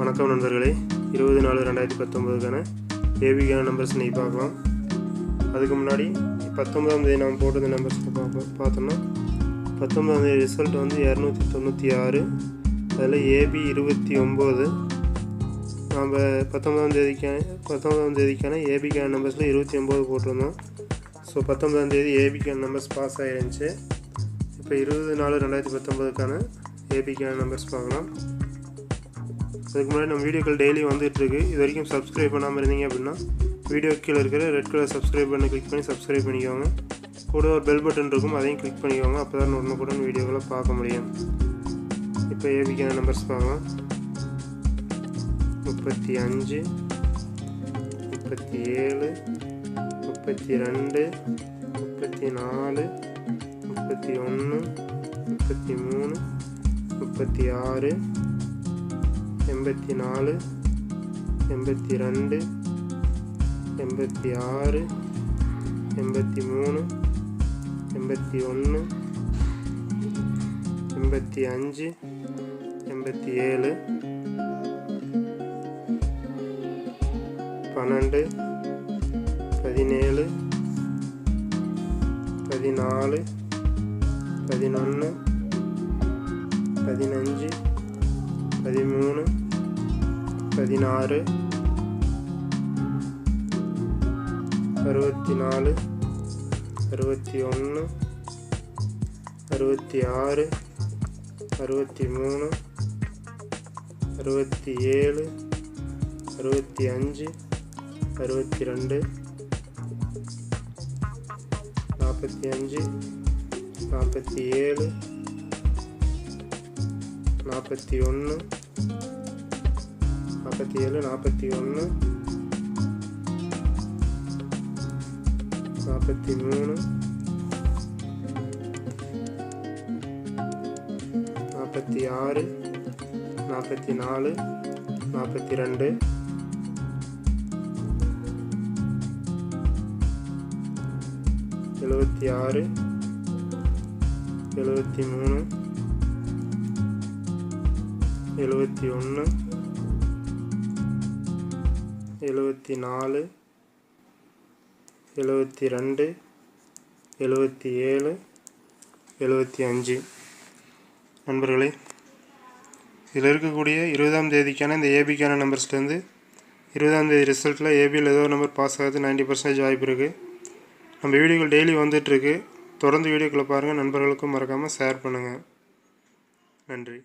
வணக்கம் நண்பர்களே, 20/4/2019க்கான ஏபிக்கான நம்பர்ஸ் இன்றைக்கி பார்க்கலாம். அதுக்கு முன்னாடி 19ஆம் தேதி நாம் போட்டிருந்த நம்பர்ஸில் பார்த்தோம்னா 19ஆம் தேதி ரிசல்ட் வந்து 296. அதில் ஏபி 29. நாம் 19ஆம் தேதிக்கான ஏபிக்கான நம்பர்ஸில் 29 போட்டிருந்தோம். ஸோ 19ஆம் தேதி ஏபிக்கான நம்பர்ஸ் பாஸ் ஆகிருந்துச்சு. இப்போ 20/4/2019க்கான ஏபிக்கான நம்பர்ஸ் பார்க்கலாம். அதுக்கு முன்னாடி நம்ம வீடியோக்கள் டெய்லி வந்துகிட்ருக்கு. இது வரைக்கும் சப்ஸ்கிரைப் பண்ணாமல் இருந்தீங்க அப்படின்னா வீடியோ கீழே இருக்கிற ரெட் கலர் சப்ஸ்கிரைப் பண்ணி கிளிக் பண்ணி சப்ஸ்கிரைப் பண்ணிக்கோங்க. கூட ஒரு பெல் பட்டன் இருக்கும், அதையும் கிளிக் பண்ணிக்கோங்க. அப்போ தான் உடனுக்குடன் வீடியோக்களை பார்க்க முடியும். இப்போ ஏபிக்கான நம்பர்ஸ் பார்க்கலாம். 35, 37, 32, 34, 31, 33, 36, 84, 82, 86, 83, 81, 85, 87, 12, 17, 14, 11, 15, 13, 16, 64, 61, 66, 63, 67, 65, 62, 45, 47, 41, 47, 41, 43, 46, 44, 42, 76, 73, 71, 74, 72, 77, 75. நண்பர்களே, இதில் இருக்கக்கூடிய 20ஆம் தேதிக்கான இந்த ஏபிக்கான நம்பர்ஸ்லேருந்து 20ஆம் தேதி ரிசல்ட்டில் ஏபியில் ஏதோ ஒரு நம்பர் பாஸ் ஆகுது. 90% வாய்ப்பு இருக்குது. நம்ம வீடியோக்கள் டெய்லி வந்துட்டுருக்கு. தொடர்ந்து வீடியோக்களை பாருங்கள். நண்பர்களுக்கும் மறக்காமல் ஷேர் பண்ணுங்கள். நன்றி.